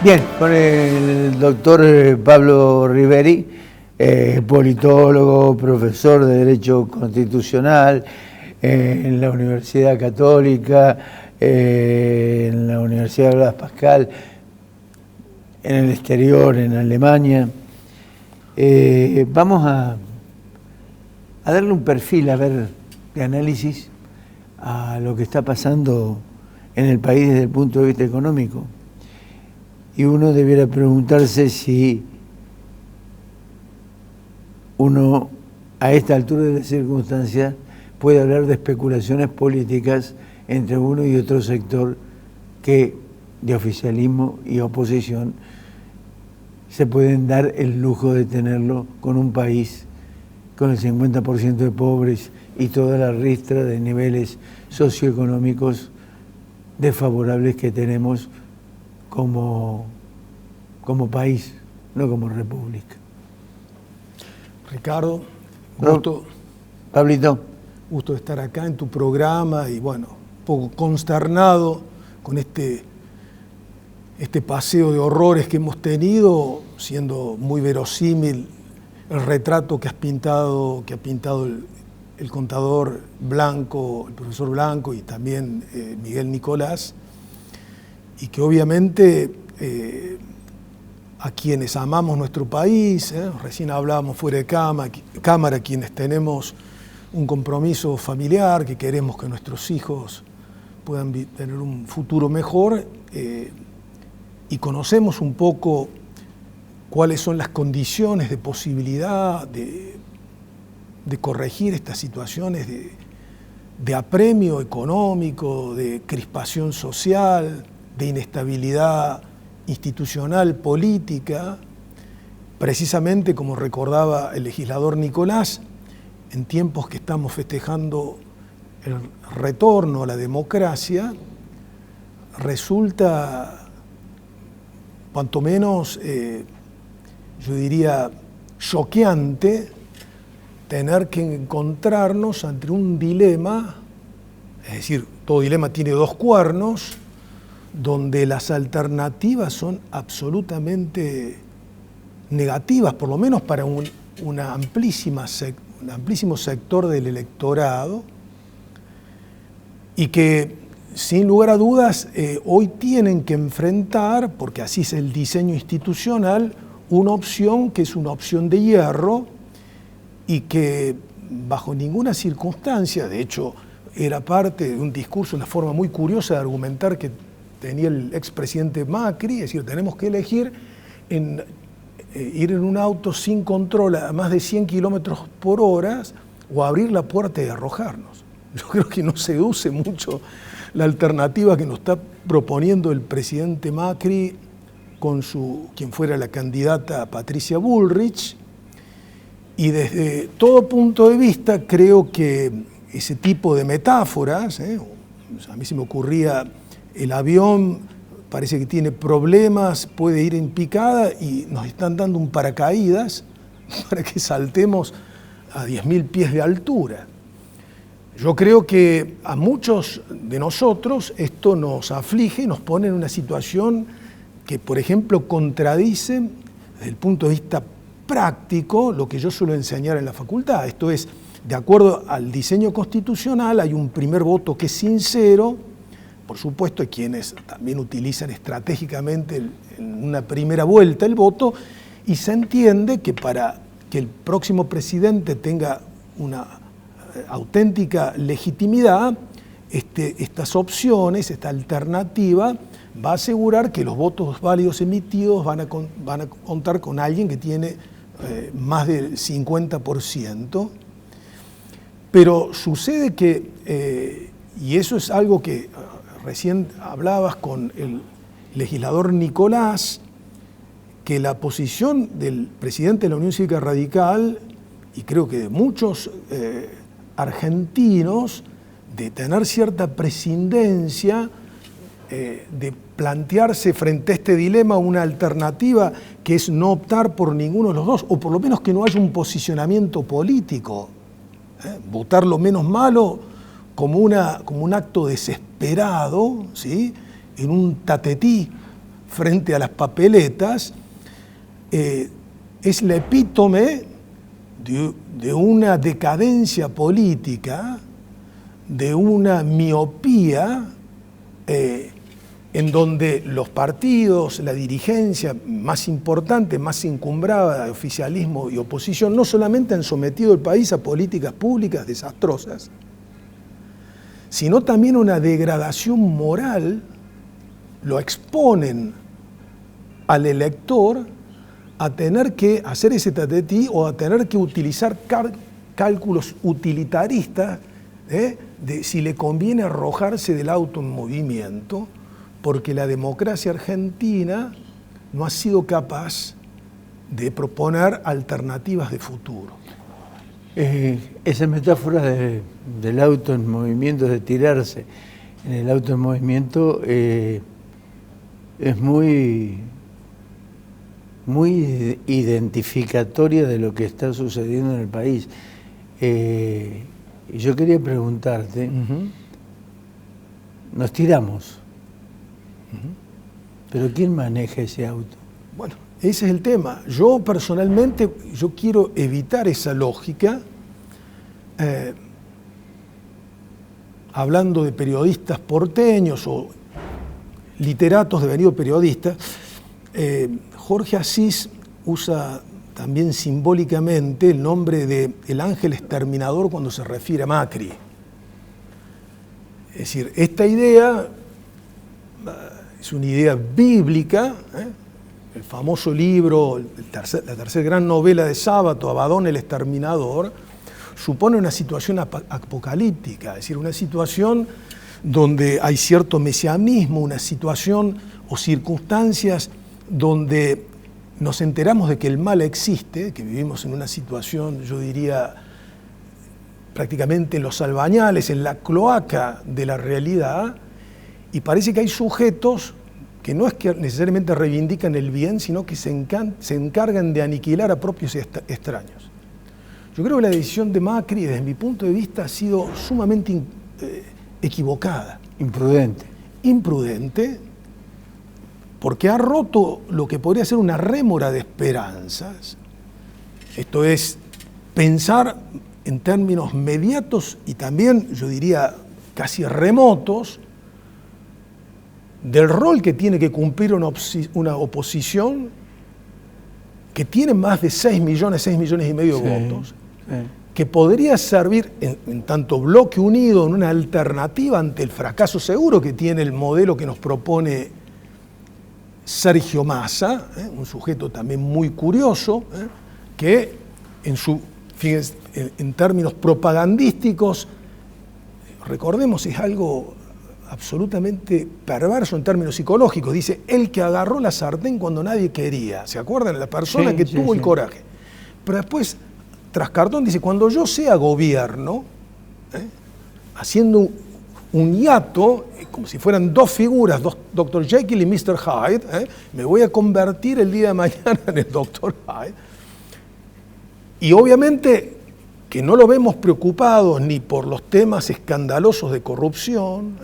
Bien, con el doctor Pablo Riveri, politólogo, profesor de Derecho Constitucional en la Universidad Católica, en la Universidad Blas Pascal, en el exterior, en Alemania. Vamos a darle un perfil, a ver, de análisis a lo que está pasando en el país desde el punto de vista económico. Y uno debiera preguntarse si uno, a esta altura de las circunstancias, puede hablar de especulaciones políticas entre uno y otro sector que, de oficialismo y oposición, se pueden dar el lujo de tenerlo con un país con el 50% de pobres y toda la ristra de niveles socioeconómicos desfavorables que tenemos como país, no como república. Ricardo, gusto. Pablito. Gusto de estar acá en tu programa y bueno, un poco consternado con este paseo de horrores que hemos tenido, siendo muy verosímil el retrato que ha pintado el contador Blanco, el profesor Blanco y también Miguel Nicolás, y que obviamente a quienes amamos nuestro país, recién hablábamos fuera de cámara, quienes tenemos un compromiso familiar, que queremos que nuestros hijos puedan tener un futuro mejor, y conocemos un poco cuáles son las condiciones de posibilidad de corregir estas situaciones de apremio económico, de crispación social, de inestabilidad institucional, política, precisamente como recordaba el legislador Nicolás, en tiempos que estamos festejando el retorno a la democracia, resulta cuanto menos, yo diría, choqueante tener que encontrarnos ante un dilema, es decir, todo dilema tiene dos cuernos, donde las alternativas son absolutamente negativas, por lo menos para un amplísimo sector del electorado, y que sin lugar a dudas hoy tienen que enfrentar, porque así es el diseño institucional, una opción que es una opción de hierro y que bajo ninguna circunstancia, de hecho era parte de un discurso, una forma muy curiosa de argumentar que tenía el expresidente Macri, es decir, tenemos que elegir ir en un auto sin control a más de 100 kilómetros por hora o abrir la puerta y arrojarnos. Yo creo que no seduce mucho la alternativa que nos está proponiendo el presidente Macri con quien fuera la candidata Patricia Bullrich, y desde todo punto de vista creo que ese tipo de metáforas, a mí se me ocurría el avión, parece que tiene problemas, puede ir en picada y nos están dando un paracaídas para que saltemos a 10.000 pies de altura. Yo creo que a muchos de nosotros esto nos aflige, nos pone en una situación que, por ejemplo, contradice desde el punto de vista práctico lo que yo suelo enseñar en la facultad. Esto es, de acuerdo al diseño constitucional, hay un primer voto que es sincero. Por supuesto, hay quienes también utilizan estratégicamente en una primera vuelta el voto, y se entiende que para que el próximo presidente tenga una auténtica legitimidad, estas opciones, esta alternativa, va a asegurar que los votos válidos emitidos van a contar con alguien que tiene más del 50%. Pero sucede que, y eso es algo que recién hablabas con el legislador Nicolás, que la posición del presidente de la Unión Cívica Radical, y creo que de muchos argentinos, de tener cierta prescindencia, de plantearse frente a este dilema una alternativa que es no optar por ninguno de los dos, o por lo menos que no haya un posicionamiento político, votar lo menos malo como un acto desesperado, ¿sí?, en un tatetí frente a las papeletas, es la epítome de una decadencia política, de una miopía, en donde los partidos, la dirigencia más importante, más encumbrada de oficialismo y oposición, no solamente han sometido el país a políticas públicas desastrosas, sino también una degradación moral, lo exponen al elector a tener que hacer ese tatetí o a tener que utilizar cálculos utilitaristas de si le conviene arrojarse del auto en movimiento, porque la democracia argentina no ha sido capaz de proponer alternativas de futuro. Esa metáfora del auto en movimiento, de tirarse en el auto en movimiento, es muy identificatoria de lo que está sucediendo en el país. Y yo quería preguntarte, nos tiramos, pero ¿quién maneja ese auto? Bueno, ese es el tema. Yo personalmente, yo quiero evitar esa lógica, hablando de periodistas porteños o literatos devenidos periodistas. Jorge Asís usa también simbólicamente el nombre de el ángel exterminador cuando se refiere a Macri. Es decir, esta idea es una idea bíblica, el famoso libro, la tercera gran novela de Sábato, Abadón el exterminador, supone una situación apocalíptica, es decir, una situación donde hay cierto mesianismo, una situación o circunstancias donde nos enteramos de que el mal existe, que vivimos en una situación, yo diría, prácticamente en los albañales, en la cloaca de la realidad, y parece que hay sujetos que no es que necesariamente reivindican el bien, sino que se encargan de aniquilar a propios extraños. Yo creo que la decisión de Macri, desde mi punto de vista, ha sido sumamente equivocada. Imprudente, porque ha roto lo que podría ser una rémora de esperanzas. Esto es pensar en términos mediatos y también, yo diría, casi remotos, del rol que tiene que cumplir una oposición que tiene más de 6 millones y medio de votos, que podría servir en tanto bloque unido, en una alternativa ante el fracaso seguro que tiene el modelo que nos propone Sergio Massa, un sujeto también muy curioso, que fíjense, en términos propagandísticos, recordemos, es algo absolutamente perverso en términos psicológicos. Dice, el que agarró la sartén cuando nadie quería. ¿Se acuerdan? La persona que tuvo el coraje. Pero después, tras cartón, dice, cuando yo sea gobierno, haciendo un hiato, como si fueran dos figuras, Dr. Jekyll y Mr. Hyde, me voy a convertir el día de mañana en el Dr. Hyde. Y obviamente que no lo vemos preocupados ni por los temas escandalosos de corrupción,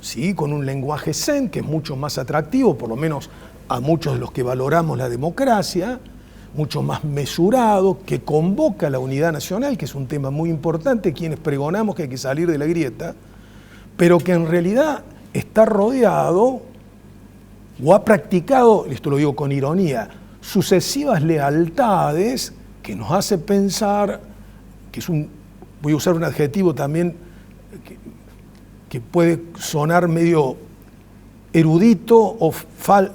sí, con un lenguaje zen que es mucho más atractivo, por lo menos a muchos de los que valoramos la democracia, mucho más mesurado, que convoca a la unidad nacional, que es un tema muy importante, quienes pregonamos que hay que salir de la grieta, pero que en realidad está rodeado o ha practicado, esto lo digo con ironía, sucesivas lealtades que nos hace pensar que es voy a usar un adjetivo también que puede sonar medio erudito o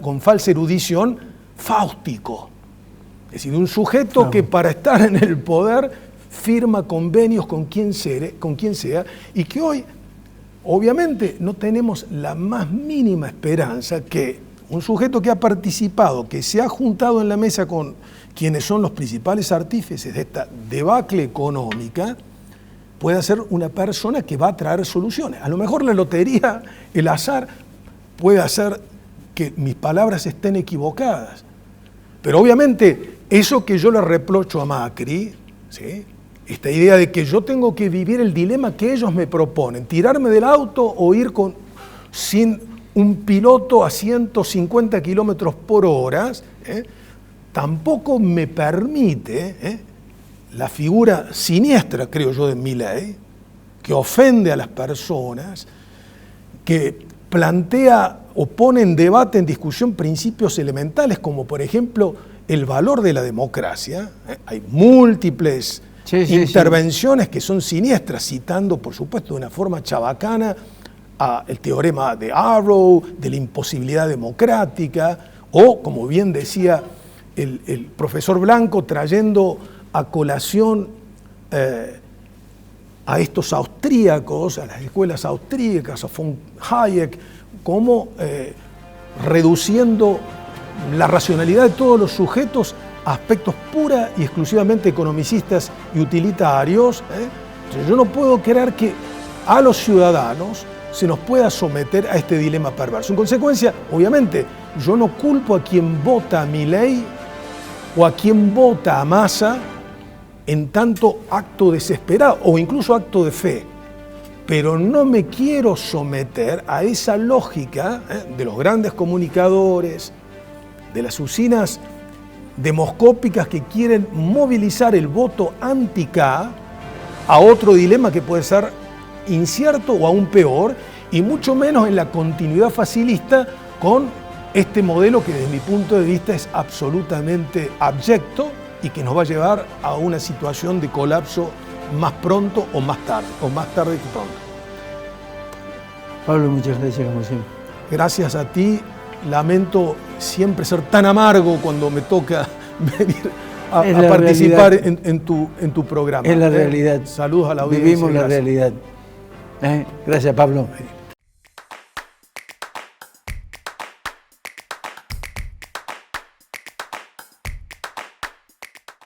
con falsa erudición, fáustico. Es decir, un sujeto que para estar en el poder firma convenios con quien sea, y que hoy, obviamente, no tenemos la más mínima esperanza que un sujeto que ha participado, que se ha juntado en la mesa con quienes son los principales artífices de esta debacle económica, pueda ser una persona que va a traer soluciones. A lo mejor la lotería, el azar, puede hacer que mis palabras estén equivocadas. Pero obviamente, eso que yo le reprocho a Macri, ¿sí?, esta idea de que yo tengo que vivir el dilema que ellos me proponen, tirarme del auto o ir sin un piloto a 150 kilómetros por hora, tampoco me permite la figura siniestra, creo yo, de Milei, que ofende a las personas, que plantea o pone en debate, en discusión, principios elementales, como por ejemplo el valor de la democracia. Hay múltiples intervenciones que son siniestras, citando, por supuesto, de una forma chabacana, el teorema de Arrow, de la imposibilidad democrática, o, como bien decía el profesor Blanco, trayendo a colación a estos austríacos, a las escuelas austríacas, a von Hayek, como reduciendo la racionalidad de todos los sujetos a aspectos pura y exclusivamente economicistas y utilitarios. Entonces, yo no puedo creer que a los ciudadanos se nos pueda someter a este dilema perverso. En consecuencia, obviamente, yo no culpo a quien vota a Milei o a quien vota a Massa en tanto acto desesperado o incluso acto de fe, pero no me quiero someter a esa lógica de los grandes comunicadores, de las usinas demoscópicas que quieren movilizar el voto anti-K a otro dilema que puede ser incierto o aún peor, y mucho menos en la continuidad facilista con este modelo que desde mi punto de vista es absolutamente abyecto y que nos va a llevar a una situación de colapso más pronto o más tarde que pronto. Pablo, muchas gracias como siempre. Gracias a ti. Lamento siempre ser tan amargo cuando me toca venir a participar en tu programa. Es la realidad. Saludos a la audiencia. Vivimos la realidad. Gracias, Pablo.